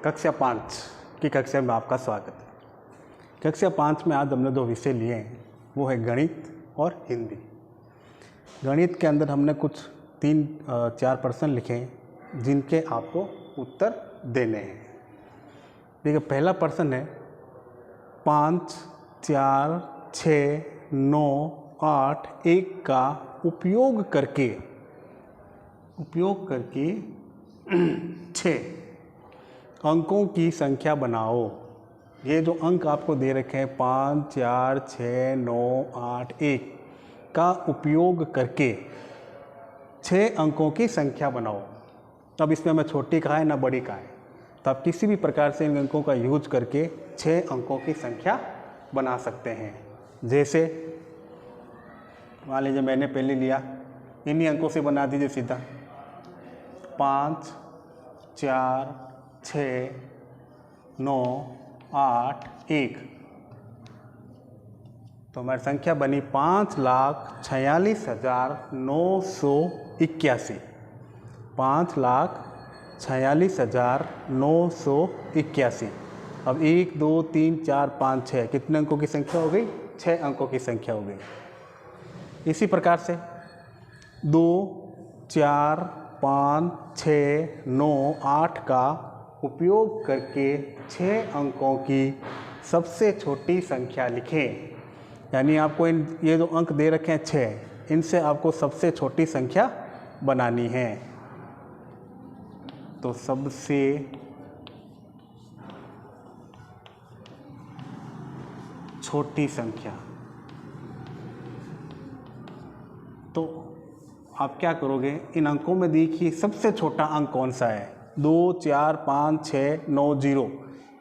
कक्षा 5 की कक्षा में आपका स्वागत है। कक्षा 5 में आज हमने 2 विषय लिए हैं, वो है गणित और हिंदी। गणित के अंदर हमने कुछ 3-4 प्रश्न लिखे हैं जिनके आपको उत्तर देने हैं। देखिए, पहला प्रश्न है 5, 4, 6, 9, 8, 1 का उपयोग करके 6 अंकों की संख्या बनाओ। ये जो अंक आपको दे रखे हैं 5, 4, 6, 9, 8, 1 का उपयोग करके 6 अंकों की संख्या बनाओ। अब इसमें हमें छोटी कहा है ना बड़ी कहा है, तो आप किसी भी प्रकार से इन अंकों का यूज करके 6 अंकों की संख्या बना सकते हैं। जैसे मान लीजिए मैंने पहले लिया, इन्हीं अंकों से बना दीजिए सीधा 5, 4, 6, 9, 8, 1। तो हमारी संख्या बनी 5,46,981। 5,46,981। अब 1, 2, 3, 4, 5, 6 कितने अंकों की संख्या हो गई? 6 अंकों की संख्या हो गई। इसी प्रकार से 2, 4, 5, 6, 9, 8 का उपयोग करके 6 अंकों की सबसे छोटी संख्या लिखें। यानी आपको ये जो अंक दे रखे हैं 6, इनसे आपको सबसे छोटी संख्या बनानी है। तो सबसे छोटी संख्या, तो आप क्या करोगे, इन अंकों में देखिए सबसे छोटा अंक कौन सा है? 2, 4, 5, 6, 9, 0।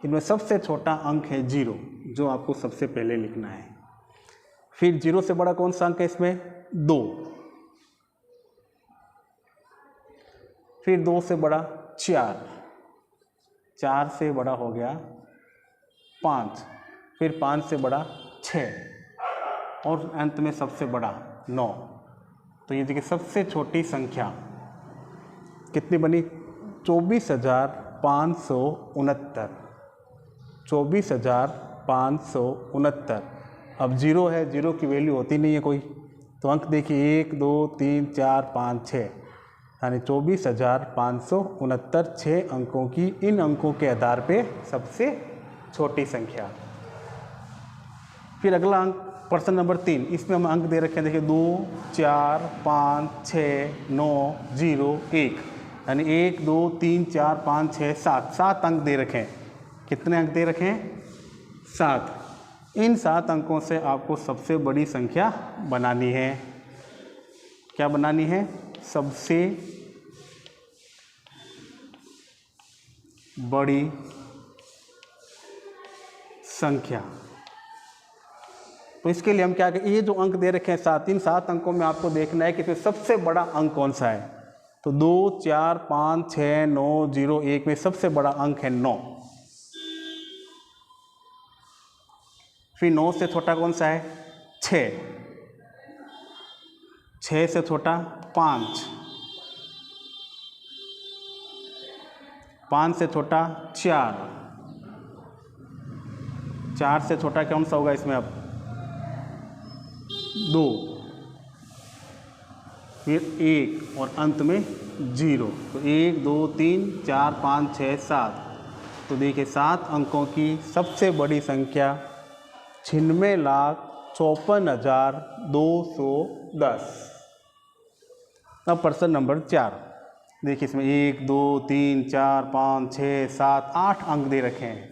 इनमें सबसे छोटा अंक है 0, जो आपको सबसे पहले लिखना है। फिर 0 से बड़ा कौन सा अंक है इसमें? 2। फिर 2 से बड़ा 4, 4 से बड़ा हो गया 5, फिर 5 से बड़ा 6 और अंत में सबसे बड़ा 9। तो ये देखिए सबसे छोटी संख्या कितनी बनी? 24,569। 24,569। अब 0 है, 0 की वैल्यू होती नहीं है कोई, तो अंक देखिए 1, 2, 3, 4, 5, 6, यानी 24,569 6 अंकों की, इन अंकों के आधार पे सबसे छोटी संख्या। फिर अगला अंक प्रश्न नंबर 3, इसमें हम अंक दे रखे हैं, देखिए 2, 4, 5, 6, 9, 0, 1, यानी 1, 2, 3, 4, 5, 6, 7 अंक दे रखे हैं। कितने अंक दे रखे हैं? 7। इन 7 अंकों से आपको सबसे बड़ी संख्या बनानी है। क्या बनानी है? सबसे बड़ी संख्या। तो इसके लिए हम क्या करें, ये जो अंक दे रखे हैं 7, इन 7 अंकों में आपको देखना है कि इसमें सबसे बड़ा अंक कौन सा है। तो 2, 4, 5, 6, 9, 0, 1 में सबसे बड़ा अंक है 9। फिर 9 से छोटा कौन सा है? 6। 6 से छोटा 5। 5 से छोटा 4। 4 से छोटा कौन सा होगा इसमें? अब 2, फिर 1 और अंत में 0। तो 1, 2, 3, 4, 5, 6, 7। तो देखिए 7 अंकों की सबसे बड़ी संख्या 96,54,210। अब प्रश्न नंबर 4, देखिए इसमें 1, 2, 3, 4, 5, 6, 7, 8 अंक दे रखे हैं।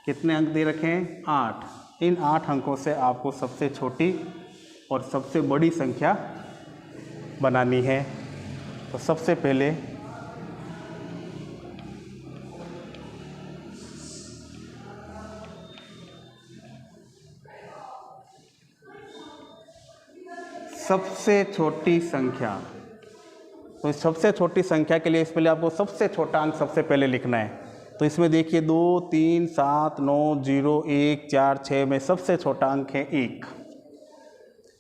कितने अंक दे रखे हैं? 8। इन 8 अंकों से आपको सबसे छोटी और सबसे बड़ी संख्या बनानी है। तो सबसे पहले सबसे छोटी संख्या, तो इस सबसे छोटी संख्या के लिए इस पहले आपको सबसे छोटा अंक सबसे पहले लिखना है। तो इसमें देखिए 2, 3, 7, 9, 0, 1, 4, 6 में सबसे छोटा अंक है 1।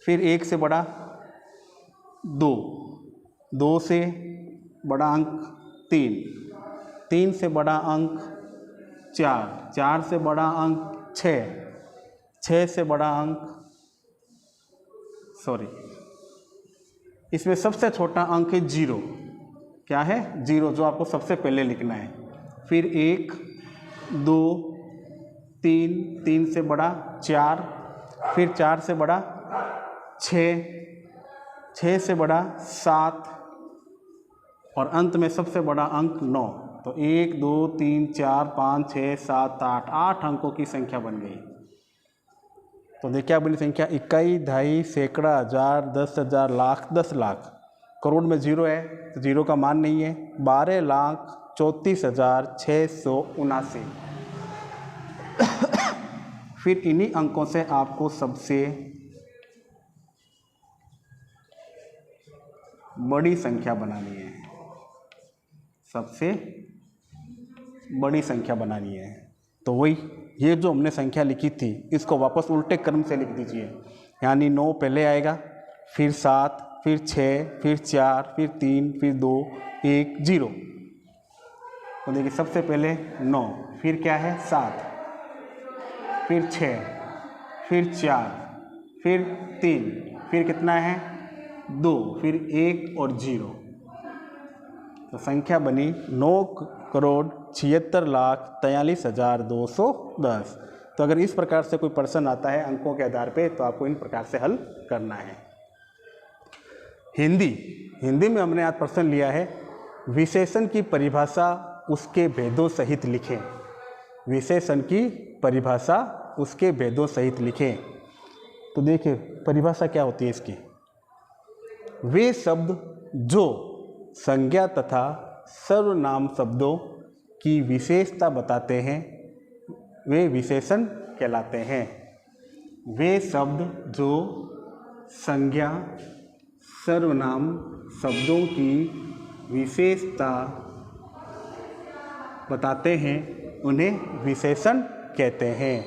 फिर 1 से बड़ा 2, 2 से बड़ा अंक 3, 3 से बड़ा अंक 4, 4 से बड़ा अंक 6, 6 से बड़ा अंक इसमें सबसे छोटा अंक है 0। क्या है? 0, जो आपको सबसे पहले लिखना है। फिर 1, 2, 3, 3 से बड़ा 4, फिर 4 से बड़ा 6, 6 से बड़ा 7 और अंत में सबसे बड़ा अंक 9। तो 1, 2, 3, 4, 5, 6, 7, 8, 8 अंकों की संख्या बन गई। तो देखिए क्या बनी संख्या? इकाई, दहाई, सैकड़ा, हजार, 10,000, लाख, 10 लाख। करोड़ में 0 है तो 0 का मान नहीं है। 12,34,679। फिर इन्हीं अंकों से आपको सबसे बड़ी संख्या बनानी है। सबसे बड़ी संख्या बनानी है। तो वही ये जो हमने संख्या लिखी थी इसको वापस उल्टे क्रम से लिख दीजिए। यानी 9 पहले आएगा, फिर 7, फिर 6, फिर 4, फिर 3, फिर 2, 1, 0। तो देखिए सबसे पहले 9, फिर क्या है 7, फिर 6, फिर 4, फिर 3, फिर कितना है 2, फिर 1 और 0। तो संख्या बनी 9,76,43,210। तो अगर इस प्रकार से कोई प्रश्न आता है अंकों के आधार पे तो आपको इन प्रकार से हल करना है। हिंदी में हमने आज प्रश्न लिया है विशेषण की परिभाषा उसके भेदों सहित लिखें। विशेषण की परिभाषा उसके भेदों सहित लिखें। तो देखिए परिभाषा क्या होती है इसकी? वे शब्द जो संज्ञा तथा सर्वनाम शब्दों की विशेषता बताते हैं वे विशेषण कहलाते हैं। वे शब्द जो संज्ञा सर्वनाम शब्दों की विशेषता बताते हैं उन्हें विशेषण कहते हैं।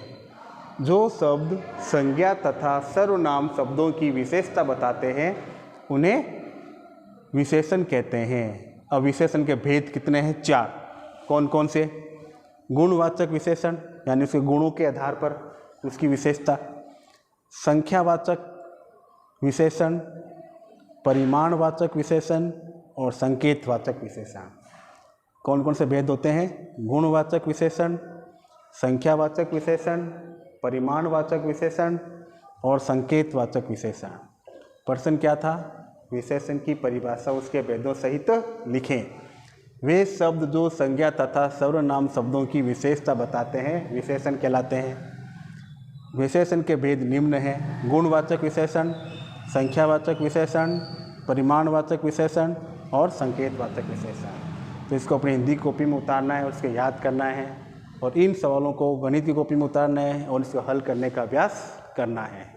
जो शब्द संज्ञा तथा सर्वनाम शब्दों की विशेषता बताते हैं उन्हें विशेषण कहते हैं। अब विशेषण के भेद कितने हैं? 4। कौन कौन से? गुणवाचक विशेषण यानी उसके गुणों के आधार पर उसकी विशेषता, संख्यावाचक विशेषण, परिमाणवाचक विशेषण और संकेतवाचक विशेषण। कौन कौन से भेद होते हैं? गुणवाचक विशेषण, संख्यावाचक विशेषण, परिमाणवाचक विशेषण और संकेतवाचक विशेषण। प्रश्न क्या था? विशेषण की परिभाषा उसके भेदों सहित लिखें। वे शब्द जो संज्ञा तथा सर्वनाम शब्दों की विशेषता बताते हैं विशेषण कहलाते हैं। विशेषण के भेद निम्न हैं: गुणवाचक विशेषण, संख्यावाचक विशेषण, परिमाणवाचक विशेषण और संकेतवाचक विशेषण। तो इसको अपनी हिंदी कॉपी में उतारना है और इसको याद करना है और इन सवालों को गणित की कॉपी में उतारना है और इसको हल करने का अभ्यास करना है।